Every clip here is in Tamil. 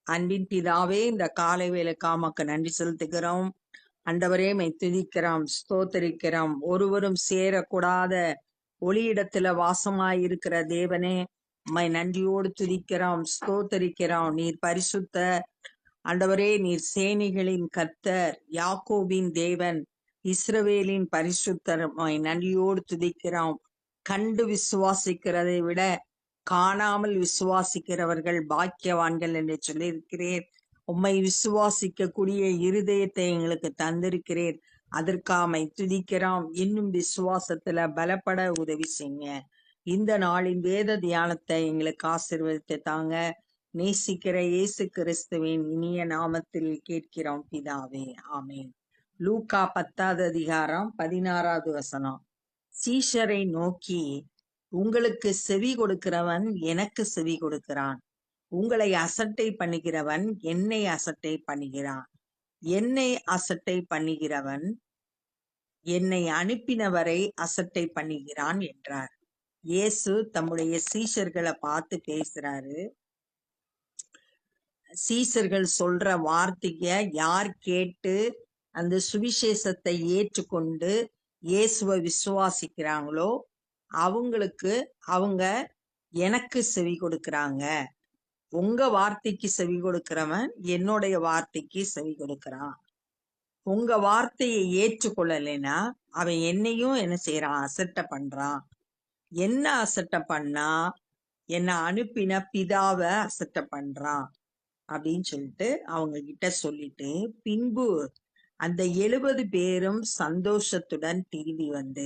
அன்பின் பிதாவே, இந்த காலை வேலைக்காமக்கு நன்றி செலுத்துகிறோம். ஆண்டவரே, மை துதிக்கிறோம், ஸ்தோத்தரிக்கிறோம். ஒருவரும் சேரக்கூடாத ஒளியிடத்துல வாசமாயிருக்கிற தேவனே, உம்மை நன்றியோடு துதிக்கிறோம், ஸ்தோத்தரிக்கிறோம். நீர் பரிசுத்த ஆண்டவரே, நீர் சேனைகளின் கர்த்தர், யாக்கோபின் தேவன், இஸ்ரவேலின் பரிசுத்தர். உம்மை நன்றியோடு துதிக்கிறோம். கண்டு விசுவாசிக்கிறதை விட காணாமல் விசுவாசிக்கிறவர்கள் பாக்கியவான்கள் என்று சொல்லியிருக்கிறேன். உம்மை விசுவாசிக்கக்கூடிய இருதயத்தை எங்களுக்கு தந்திருக்கிறேன். அதற்காமை துதிக்கிறோம். இன்னும் விசுவாசத்துல பலப்பட உதவி செய்யுங்க. இந்த நாளின் வேத தியானத்தை எங்களுக்கு ஆசீர்வதித்து தாங்க. நேசிக்கிற இயேசு கிறிஸ்துவின் இனிய நாமத்தில் கேட்கிறோம் பிதாவே, ஆமென். லூக்கா 10வது அதிகாரம் 16வது வசனம். சீஷரை நோக்கி, உங்களுக்கு செவி கொடுக்கிறவன் எனக்கு செவி கொடுக்கிறான், உங்களை அசட்டை பண்ணுகிறவன் என்னை அசட்டை பண்ணுகிறான், என்னை அசட்டை பண்ணுகிறவன் என்னை அனுப்பினவரை அசட்டை பண்ணுகிறான் என்றார். இயேசு தம்முடைய சீஷர்களை பார்த்து பேசுறாரு. சீஷர்கள் சொல்ற வார்த்தைய யார் கேட்டு அந்த சுவிசேஷத்தை ஏற்றுக்கொண்டு இயேசுவை விசுவாசிக்கிறாங்களோ அவங்களுக்கு அவங்க எனக்கு செவி கொடுக்கறாங்க. உங்க வார்த்தைக்கு செவி கொடுக்கிறவன் என்னுடைய வார்த்தைக்கு செவி கொடுக்கறான். உங்க வார்த்தையை ஏற்றுக்கொள்ளலைன்னா அவன் என்னையும் என்ன செய்யறான்? அசட்டை பண்றான். என்ன அசட்டை பண்ணா? என்னை அனுப்பின பிதாவை அசட்டை பண்றான் அப்படின்னு சொல்லிட்டு அவங்க கிட்ட சொல்லிட்டு, பின்பு அந்த 70 பேரும் சந்தோஷத்துடன் திரும்பி வந்து,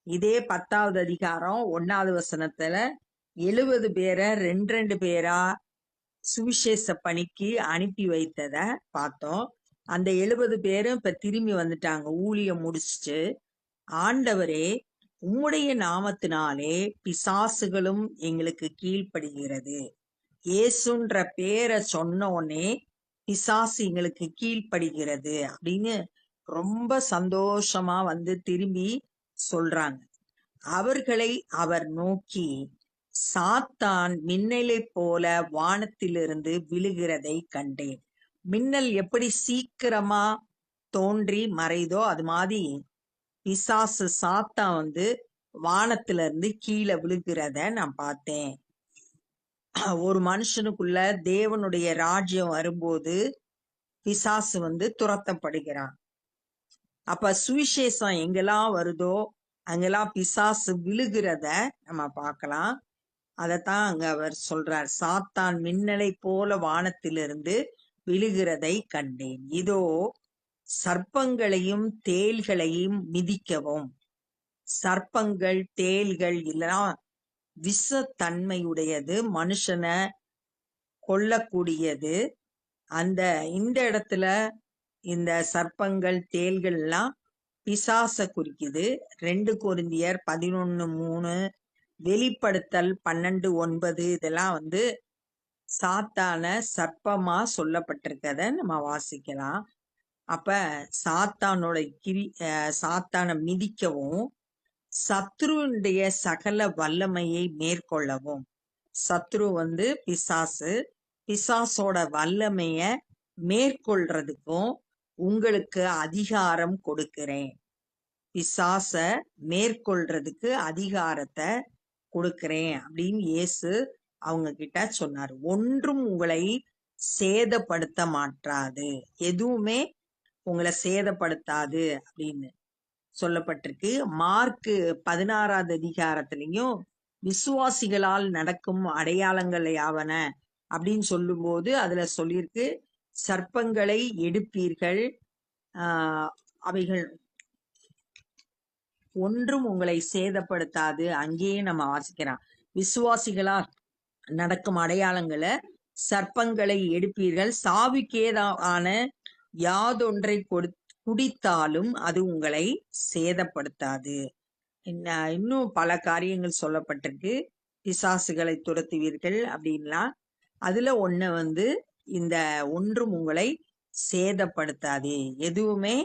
இதே 10வது அதிகாரம் 1வது வசனத்துல 70 பேரை 2 பேரா சுவிசேஷ பணிக்கு அனுப்பி வைத்தத பார்த்தோம். அந்த 70 பேரும் இப்ப திரும்பி வந்துட்டாங்க ஊழியம் முடிச்சுட்டு. ஆண்டவரே, உம்முடைய நாமத்தினாலே பிசாசுகளும் எங்களுக்கு கீழ்ப்படுகிறது. இயேசுன்ற பேரை சொன்ன உடனே பிசாசு எங்களுக்கு கீழ்ப்படுகிறது அப்படின்னு ரொம்ப சந்தோஷமா வந்து திரும்பி சொல்றாங்க. அவர்களை அவர் நோக்கி, சாத்தான் மின்னலை போல வானத்திலிருந்து விழுகிறதை கண்டேன். மின்னல் எப்படி சீக்கிரமா தோன்றி மறைதோ அது மாதிரி பிசாசு சாத்தான் வந்து வானத்துல இருந்து கீழே விழுகிறத நான் பார்த்தேன். ஒரு மனுஷனுக்குள்ள தேவனுடைய ராஜ்யம் வரும்போது பிசாசு வந்து துரத்தப்படுகிறான். அப்ப சுவிசேஷம் எங்கெல்லாம் வருதோ அங்கெல்லாம் பிசாசு விழுகிறத நம்ம பார்க்கலாம். அதத்தான் அங்க அவர் சொல்றார். சாத்தான் மின்னலை போல வானத்திலிருந்து விழுகிறதை கண்டேன். இதோ சர்ப்பங்களையும் தேள்களையும் மிதிக்கவும். சர்ப்பங்கள் தேள்கள் எல்லாம் விஷத்தன்மையுடையது, மனுஷனை கொல்லக்கூடியது. இந்த இடத்துல இந்த சர்ப்பங்கள் தேள்கள் எல்லாம் பிசாச குறிக்குது. 2 கொரிந்தியர் 11:3, வெளிப்படுத்தல் 12:9 இதெல்லாம் வந்து சாத்தான சர்ப்பமா சொல்லப்பட்டிருக்கத நம்ம வாசிக்கலாம். அப்ப சாத்தானோட சாத்தான மிதிக்கவும், சத்ருனுடைய சகல வல்லமையை மேற்கொள்ளவும். சத்ரு வந்து பிசாசு, பிசாசோட வல்லமைய மேற்கொள்றதுக்கும் உங்களுக்கு அதிகாரம் கொடுக்கிறேன். பிசாச மேற்கொள்றதுக்கு அதிகாரத்தை கொடுக்கிறேன் அப்படின்னு இயேசு அவங்க கிட்ட சொன்னாரு. ஒன்றும் உங்களை சேதப்படுத்த மாட்டாது, எதுவுமே உங்களை சேதப்படுத்தாது அப்படின்னு சொல்லப்பட்டிருக்கு. மார்க்கு 16வது அதிகாரத்திலையும் விசுவாசிகளால் நடக்கும் அடையாளங்கள் யாவன அப்படின்னு சொல்லும்போது அதுல சொல்லியிருக்கு, சர்ப்பங்களை எடுப்பீர்கள், அவைகள் ஒன்றும் உங்களை சேதப்படுத்தாது. அங்கேயே நம்ம வாசிக்கிறோம். விசுவாசிகளால் நடக்கும் அடையாளங்களை, சர்ப்பங்களை எடுப்பீர்கள், சாவுக்கேதான யாதொன்றை குடித்தாலும் அது உங்களை சேதப்படுத்தாது. இன்னும் பல காரியங்கள் சொல்லப்பட்டிருக்கு. பிசாசுகளை துரத்துவீர்கள் அப்படின்லாம். அதுல ஒண்ணு வந்து இந்த ஒன்றும் உங்களை சேதப்படுத்தாது. எதுவுமே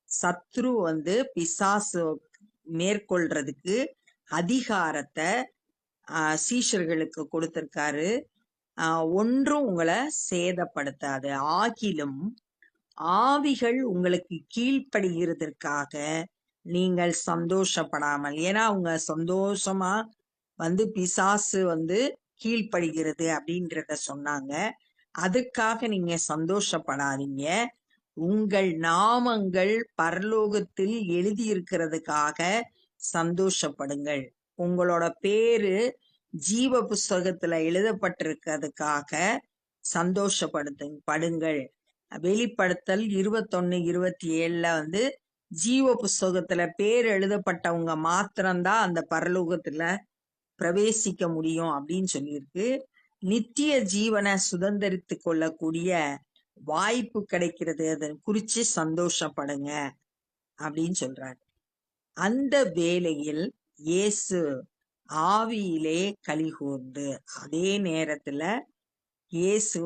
சத்ரு வந்து பிசாசு மேற்கொள்றதுக்கு அதிகாரத்தை சீஷர்களுக்கு கொடுத்திருக்காரு. ஒன்றும் உங்களை சேதப்படுத்தாது. ஆகிலும் ஆவிகள் உங்களுக்கு கீழ்ப்படுகிறதற்காக நீங்கள் சந்தோஷப்படாமல், ஏன்னா அவங்க சந்தோஷமா பிசாசு கீழ்ப்படுகிறது அப்படின்றத சொன்னாங்க. அதுக்காக நீங்க சந்தோஷப்படாதீங்க. உங்கள் நாமங்கள் பரலோகத்தில் எழுதியிருக்கிறதுக்காக சந்தோஷப்படுங்கள். உங்களோட பேரு ஜீவ புஸ்தகத்துல எழுதப்பட்டிருக்கிறதுக்காக சந்தோஷப்படுங்கள். வெளிப்படுத்தல் 21:27 ஜீவ புஸ்தகத்துல பேர் எழுதப்பட்டவங்க மாத்திரம்தான் அந்த பரலோகத்துல பிரவேசிக்க முடியும் அப்படின்னு சொல்லியிருக்கு. நித்திய ஜீவனை சுதந்திரித்து கொள்ளக்கூடிய வாய்ப்பு கிடைக்கிறது, அதை குறிச்சு சந்தோஷப்படுங்க அப்படின்னு சொல்றாரு. அந்த வேளையில் இயேசு ஆவியிலே கலிகூர்ந்து, அதே நேரத்துல இயேசு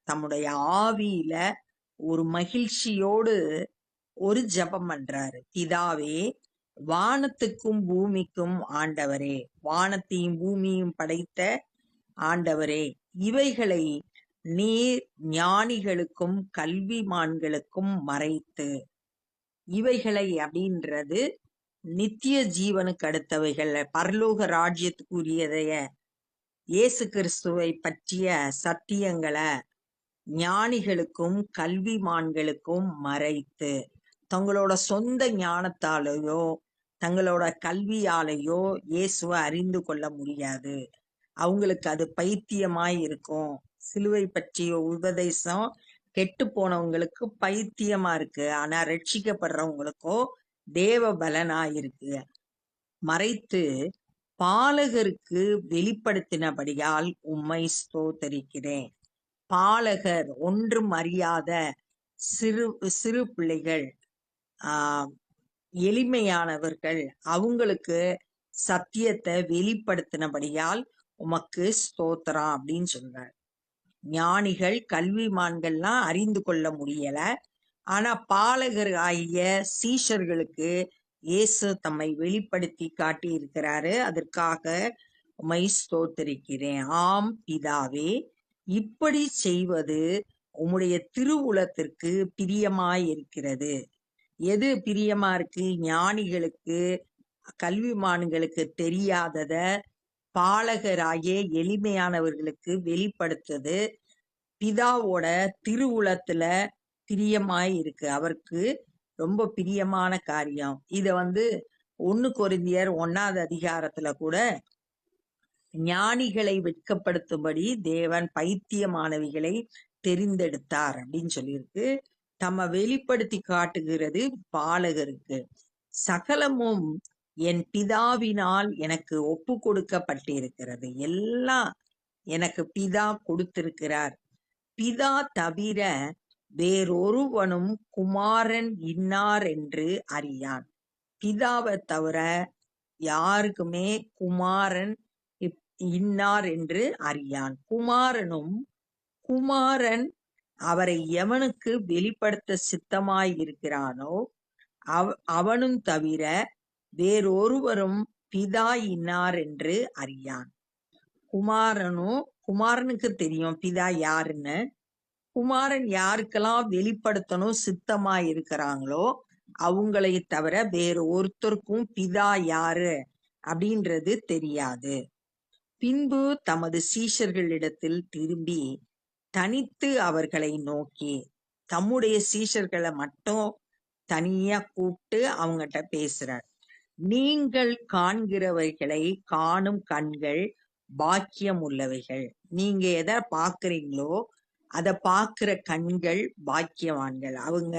தம்முடைய ஆவியில ஒரு மகிழ்ச்சியோடு ஒரு ஜெபம் பண்றாரு. பிதாவே, வானத்துக்கும் பூமிக்கும் ஆண்டவரே, வானத்தையும் பூமியும் படைத்த ஆண்டவரே, இவைகளை நீர் ஞானிகளுக்கும் கல்விமான்களுக்கும் மறைத்து, இவைகளை அப்படின்றது நித்திய ஜீவனுக்கு அடுத்தவைகள், பரலோக ராஜ்யத்துக்குரியதைய இயேசு கிறிஸ்துவை பற்றிய சத்தியங்களை ஞானிகளுக்கும் கல்விமான்களுக்கும் மறைத்து, தங்களோட சொந்த ஞானத்தாலேயோ தங்களோட கல்வியாலேயோ இயேசுவை அறிந்து கொள்ள முடியாது. அவங்களுக்கு அது பைத்தியமாய் இருக்கும். சிலுவை பற்றிய உபதேசம் கெட்டு போனவங்களுக்கு பைத்தியமா இருக்கு, ஆனா ரட்சிக்கப்படுறவங்களுக்கோ தேவ பலனா இருக்கு. மறைத்து பாலகருக்கு வெளிப்படுத்தினபடியால் உம்மை ஸ்தோத்தரிக்கிறேன். பாலகர் ஒன்றும் அறியாத சிறு சிறு பிள்ளைகள், எளிமையானவர்கள், அவங்களுக்கு சத்தியத்தை வெளிப்படுத்தினபடியால் உமக்கு ஸ்தோத்திரம் அப்படின்னு சொல்றார். ஞானிகள் கல்விமான்கள்லாம் அறிந்து கொள்ள முடியல, ஆனா பாலகர் ஆகிய சீஷர்களுக்கு இயேசு தம்மை வெளிப்படுத்தி காட்டி இருக்கிறாரு. அதற்காக உம்மை ஸ்தோத்திரிக்கிறேன். ஆம் பிதாவே, இப்படி செய்வது உம்முடைய திருவுளத்திற்கு பிரியமாயிருக்கிறது. எது பிரியமா இருக்கு? ஞானிகளுக்கு கல்விமான்களுக்கு தெரியாதத பாலகராகிய எளிமையானவர்களுக்கு வெளிப்படுத்துது பிதாவோட திருவுளத்துல பிரியமாய் இருக்கு. அவருக்கு ரொம்ப பிரியமான காரியம். இத 1 கொரிந்தியர் 1 கூட ஞானிகளை வெட்கப்படுத்தும்படி தேவன் பைத்தியமானவைகளை தெரிந்தெடுத்தார் அப்படின்னு சொல்லியிருக்கு. தம்மை வெளிப்படுத்தி காட்டுகிறது பாலகருக்கு. சகலமும் என் பிதாவினால் எனக்கு ஒப்பு கொடுக்கப்பட்டிருக்கிறது. எல்லாம் எனக்கு பிதா கொடுத்திருக்கிறார். பிதா தவிர வேறொருவனும் குமாரன் இன்னார் என்று அறியான். பிதாவை தவிர யாருக்குமே குமாரன் இன்னார் என்று அறியான். குமாரன் அவரை எவனுக்கு வெளிப்படுத்த சித்தமாய் இருக்கிறானோ அவனும் தவிர வேறொருவரும் பிதா இன்னார் என்று அறியான். குமாரனுக்கு தெரியும் பிதா யாருன்னு. குமாரன் யாருக்கெல்லாம் வெளிப்படுத்தணும் சித்தமாய் இருக்கிறாங்களோ அவங்களை தவிர வேறு ஒருத்தருக்கும் பிதா யாரு அப்படின்றது தெரியாது. பின்பு தமது சீஷர்களிடத்தில் திரும்பி தனித்து அவர்களை நோக்கி, தம்முடைய சீஷர்களை மட்டும் தனியா கூப்பிட்டு அவங்ககிட்ட பேசுறார். நீங்கள் காண்கிறவைகளை காணும் கண்கள் பாக்கியம் உள்ளவைகள். நீங்க எதை பாக்குறீங்களோ அதை பார்க்கிற கண்கள் பாக்கியவான்கள். அவங்க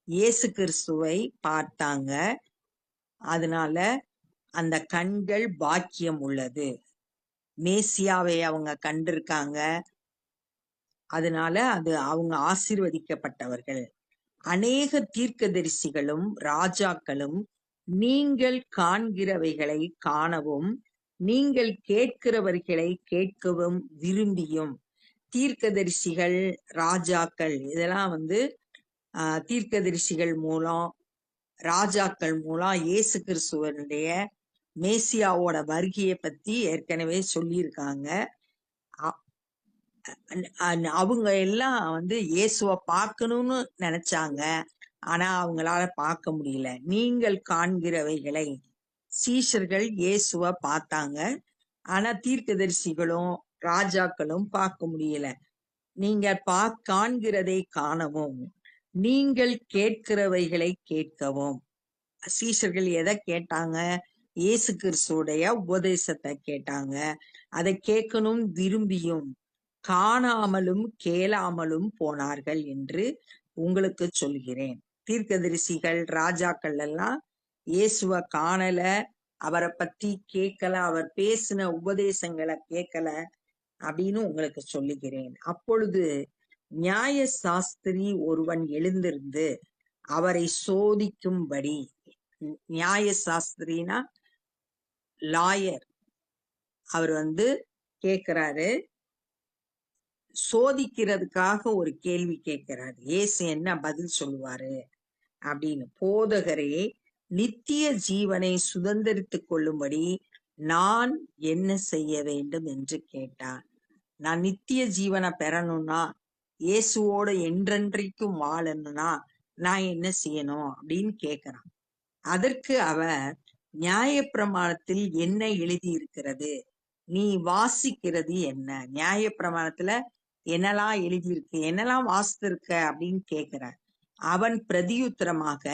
இயேசு கிறிஸ்துவை பார்த்தாங்க, அதனால அந்த கண்கள் பாக்கியம் உள்ளது. மேசியாவை அவங்க கண்டிருக்காங்க, அதனால அவங்க ஆசீர்வதிக்கப்பட்டவர்கள். அநேக தீர்க்கதரிசிகளும் ராஜாக்களும் நீங்கள் காண்கிறவைகளை காணவும் நீங்கள் கேட்கிறவர்களை கேட்கவும் விரும்பியும். தீர்க்கதரிசிகள், ராஜாக்கள், இதெல்லாம் தீர்க்கதரிசிகள் மூலம், ராஜாக்கள் மூலம் இயேசு கிறிஸ்துவனுடைய மேசியாவோட வருகையை பத்தி ஏற்கனவே சொல்லியிருக்காங்க. அவங்க எல்லாம் இயேசுவ பார்க்கணும்னு நினைச்சாங்க. ஆனா அவங்களால பார்க்க முடியல. நீங்கள் காண்கிறவைகளை சீஷர்கள் இயேசுவ பார்த்தாங்க. ஆனா தீர்க்கதரிசிகளும் ராஜாக்களும் பார்க்க முடியல. நீங்க காண்கிறதை காணவும், நீங்கள் கேட்கிறவைகளை கேட்கவும். சீஷர்கள் எதை கேட்டாங்க? இயேசு கிறிஸ்துடைய உபதேசத்தை கேட்டாங்க. அதை கேட்கணும் விரும்பியும் காணாமலும் கேளாமலும் போனார்கள் என்று உங்களுக்கு சொல்கிறேன். தீர்க்கதரிசிகள் ராஜாக்கள் எல்லாம் இயேசுவ காணல, அவரை பத்தி கேட்கல, அவர் பேசின உபதேசங்களை கேட்கல அப்படின்னு உங்களுக்கு சொல்லுகிறேன். அப்பொழுது நியாய சாஸ்திரி ஒருவன் எழுந்திருந்து அவரை சோதிக்கும்படி, நியாய சாஸ்திரினா லாயர், அவர் கேக்குறாரு, சோதிக்கிறதுக்காக ஒரு கேள்வி கேட்கிறாரு. இயேசு என்ன பதில் சொல்லுவாரு அப்படின்னு. போதகரே, நித்திய ஜீவனை சுதந்திரித்துக் கொள்ளும்படி நான் என்ன செய்ய வேண்டும் என்று கேட்டார். நான் நித்திய ஜீவனை பெறணும்னா, இயேசுவோட என்றென்றைக்கும் வாழணும்னா நான் என்ன செய்யணும் அப்படின்னு கேக்குறான். அதற்கு அவர், நியாயப்பிரமாணத்தில் என்ன எழுதி இருக்கிறது, நீ வாசிக்கிறது என்ன? நியாயப்பிரமாணத்துல என்னெல்லாம் எழுதியிருக்கு, என்னெல்லாம் வாசித்திருக்க அப்படின்னு கேட்கிறார். அவன் பிரதியுத்தரமாக,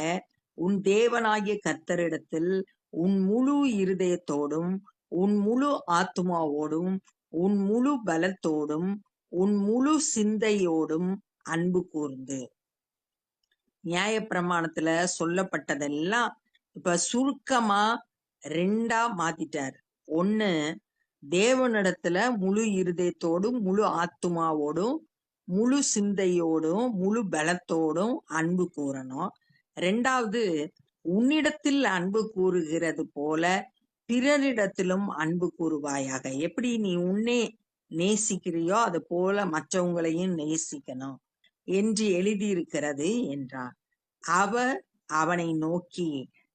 உன் தேவனாகிய கர்த்தரிடத்தில் உன் முழு இருதயத்தோடும் உன் முழு ஆத்துமாவோடும் உன் முழு பலத்தோடும் உன் முழு சிந்தையோடும் அன்பு கூர்ந்து. நியாயப்பிரமாணத்துல சொல்லப்பட்டதெல்லாம் இப்ப சுருக்கமா ரெண்டா மாத்திட்டார். ஒண்ணு, தேவனிடத்துல முழு இருதயத்தோடும் முழு ஆத்துமாவோடும் முழு சிந்தையோடும் முழு பலத்தோடும் அன்பு கூறணும். ரெண்டாவது, உன்னிடத்தில் அன்பு கூறுகிறது போல பிறரிடத்திலும் அன்பு கூறுவாயாக. எப்படி நீ உன்னை நேசிக்கிறியோ அது போல மற்றவங்களையும் நேசிக்கணும் என்று எழுதியிருக்கிறது என்றார். அவர் அவனை நோக்கி,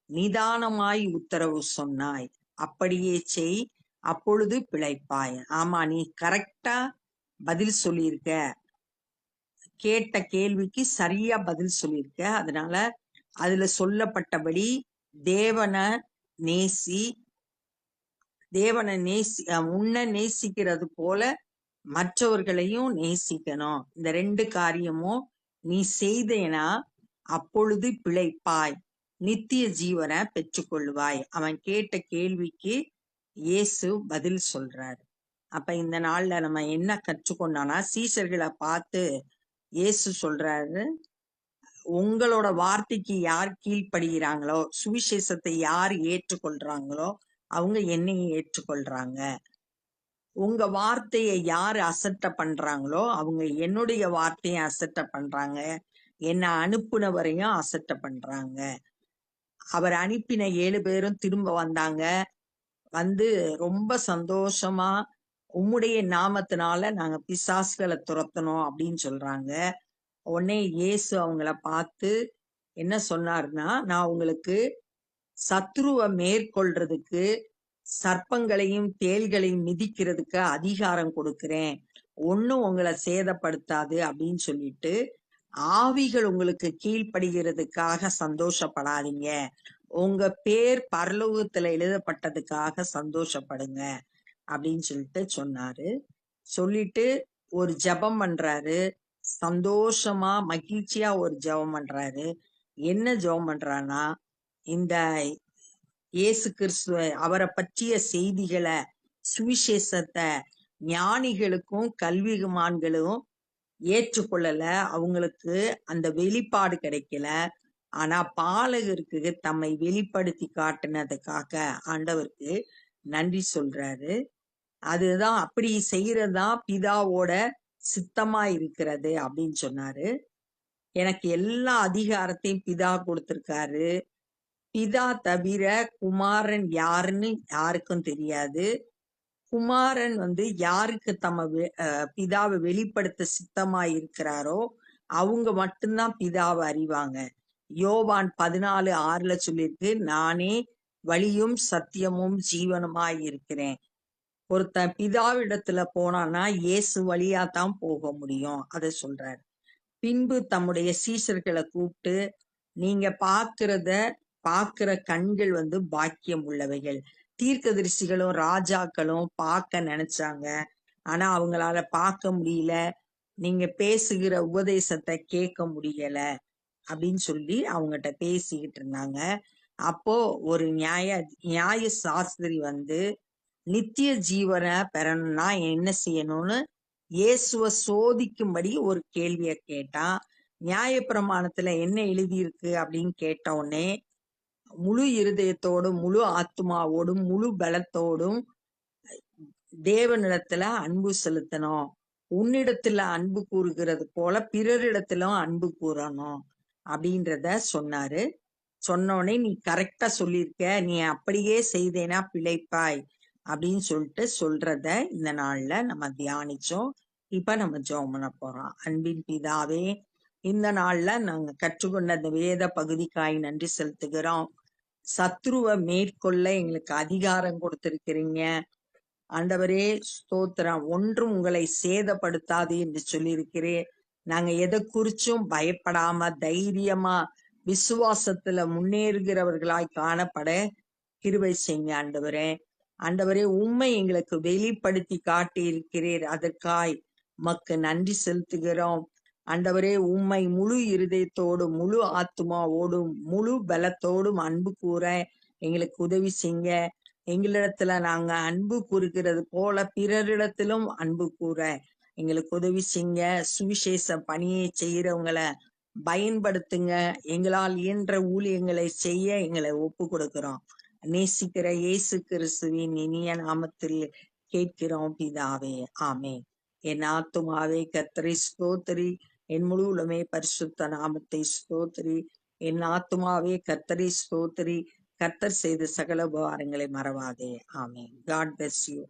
நிதானமாய் உத்தரவு சொன்னாய், அப்படியே செய், அப்பொழுது பிழைப்பாய். ஆமா, நீ கரெக்டா பதில் சொல்லியிருக்க, கேட்ட கேள்விக்கு சரியா பதில் சொல்லியிருக்க. அதனால அதுல சொல்லப்பட்டபடி தேவனை நேசி, உன்னை நேசிக்கிறது போல மற்றவர்களையும் நேசிக்கணும். இந்த ரெண்டு காரியமும் நீ செய்தேனா அப்பொழுது பிழைப்பாய், நித்திய ஜீவனை பெற்றுக்கொள்வாய். அவன் கேட்ட கேள்விக்கு இயேசு பதில் சொல்றாரு. அப்ப இந்த நாள்ல நம்ம என்ன கற்றுக்கொண்டோம்னா, சீஷர்களை பார்த்து இயேசு சொல்றாரு, உங்களோட வார்த்தைக்கு யார் கீழ்ப்படுகிறாங்களோ, சுவிசேஷத்தை யார் ஏற்றுக்கொள்றாங்களோ அவங்க என்னையும் ஏற்றுக்கொள்றாங்க. உங்க வார்த்தையை யாரு அசட்டை பண்றாங்களோ அவங்க என்னுடைய வார்த்தையை அசட்டை பண்றாங்க, என்னை அனுப்புனவரையும் அசட்டை பண்றாங்க. அவர் அனுப்பின 7 பேரும் திரும்ப வந்தாங்க. ரொம்ப சந்தோஷமா, உம்முடைய நாமத்தினால நாங்க பிசாசுகளை துரத்தணும் அப்படின்னு சொல்றாங்க. உடனே இயேசு அவங்கள பார்த்து என்ன சொன்னார்னா, நான் உங்களுக்கு சத்ருவை மேற்கொள்றதுக்கு சர்ப்பங்களையும் தேள்களையும் மிதிக்கிறதுக்கு அதிகாரம் கொடுக்கிறேன், ஒண்ணும் உங்களை சேதப்படுத்தாது அப்படின்னு சொல்லிட்டு, ஆவிகள் உங்களுக்கு கீழ்ப்படுகிறதுக்காக சந்தோஷப்படாதீங்க, உங்க பேர் பரலோகத்துல எழுதப்பட்டதுக்காக சந்தோஷப்படுங்க அப்படின்னு சொல்லிட்டு சொன்னாரு. சொல்லிட்டு ஒரு ஜெபம் பண்றாரு. சந்தோஷமா மகிழ்ச்சியா ஒரு ஜெபம் பண்றாரு. என்ன ஜெபம் பண்றான்னா, இந்த இயேசு கிறிஸ்துவ அவரை பற்றிய செய்திகளை, சுவிசேஷத்தை ஞானிகளுக்கும் கல்விமான்களும் ஏற்றுக்கொள்ளல, அவங்களுக்கு அந்த வெளிப்பாடு கிடைக்கல. ஆனா பாலகருக்கு தம்மை வெளிப்படுத்தி காட்டினதுக்காக ஆண்டவருக்கு நன்றி சொல்றாரு. அதுதான், அப்படி செய்யறதுதான் பிதாவோட சித்தமா இருக்கிறது அப்படின்னு சொன்னாரு. எனக்கு எல்லா அதிகாரத்தையும் பிதா கொடுத்திருக்காரு. பிதா தவிர குமாரன் யாருன்னு யாருக்கும் தெரியாது. குமாரன் யாருக்கு பிதாவை வெளிப்படுத்த சித்தமா இருக்கிறாரோ அவங்க மட்டும்தான் பிதாவை அறிவாங்க. யோவான் 14:6 சொல்லியிருக்கு, நானே வழியும் சத்தியமும் ஜீவனுமாய் இருக்கிறேன். ஒருத்தன் பிதாவிடத்துல போனான்னா இயேசு வழியா தான் போக முடியும். அதை சொல்றாரு. பின்பு தம்முடைய சீஷர்களை கூப்பிட்டு, நீங்க பார்க்கிற கண்கள் பாக்கியம் உள்ளவைகள். தீர்க்கதரிசிகளும் ராஜாக்களும் பார்க்க நினைச்சாங்க, ஆனா அவங்களால பார்க்க முடியல. நீங்க பேசுகிற உபதேசத்தை கேட்க முடியல அப்படின்னு சொல்லி அவங்ககிட்ட பேசிக்கிட்டு இருந்தாங்க. அப்போ ஒரு நியாய சாஸ்திரி நித்திய ஜீவனை பெறணும்னா என்ன செய்யணும்னு இயேசுவ சோதிக்கும்படி ஒரு கேள்விய கேட்டான். நியாயப்பிரமாணத்துல என்ன எழுதியிருக்கு அப்படின்னு கேட்ட உடனே, முழு இருதயத்தோடும் முழு ஆத்மாவோடும் முழு பலத்தோடும் தேவனிடத்துல அன்பு செலுத்தணும், உன்னிடத்துல அன்பு கூறுகிறது போல பிறரிடத்திலும் அன்பு கூறணும் அப்படின்றத சொன்னாரு. சொன்னோடனே, நீ கரெக்டா சொல்லியிருக்க, நீ அப்படியே செய்தேனா பிழைப்பாய் அப்படின்னு சொல்லிட்டு சொல்றத இந்த நாள்ல நம்ம தியானிச்சோம். இப்ப நம்ம ஜெபம் பண்ண போறோம். அன்பின் பிதாவே, இந்த நாள்ல நாங்க கற்றுக்கொண்ட இந்த வேத பகுதிக்காய் நன்றி செலுத்துகிறோம். சத்ருவை மேற்கொள்ள எங்களுக்கு அதிகாரம் கொடுத்திருக்கிறீங்க ஆண்டவரே. ஸ்தோத்திரம். ஒன்றும் உங்களை சேதப்படுத்தாது என்று சொல்லியிருக்கிறேன். நாங்க எதை குறிச்சும் பயப்படாம தைரியமா விசுவாசத்துல முன்னேறுகிறவர்களாய் காணப்பட கிருபை செய்யுங்க ஆண்டவரே. ஆண்டவரே, உம்மை எங்களுக்கு வெளிப்படுத்தி காட்டி இருக்கிறீர், அதற்காய் உமக்கு நன்றி செலுத்துகிறோம். ஆண்டவரே, உம்மை முழு இருதயத்தோடும் முழு ஆத்மாவோடும் முழு பலத்தோடும் அன்பு கூற எங்களுக்கு உதவி செய்யுங்க. எங்களிடத்துல நாங்க அன்பு கூறுகிறது போல பிறரிடத்திலும் அன்பு கூற எங்களுக்கு உதவி செய்யுங்க. சுவிசேஷ பணியை செய்யறவங்களை பயன்படுத்துங்க. எங்களால் இயன்ற ஊழியங்களை செய்ய எங்களை ஒப்பு கொடுக்கிறோம். நேசிக்கிற இயேசு கிறிஸ்துவின் இனிய நாமத்தில் கேட்கிறோம் பிதாவே, ஆமென். என் ஆத்துமாவே கர்த்தரை ஸ்தோத்திரி, என் முழு உலமே பரிசுத்த நாமத்தை ஸ்தோத்திரி. என் ஆத்துமாவே கர்த்தரை ஸ்தோத்திரி, கர்த்தர் செய்த சகல உபகாரங்களை மறவாதே. ஆமென். God bless you.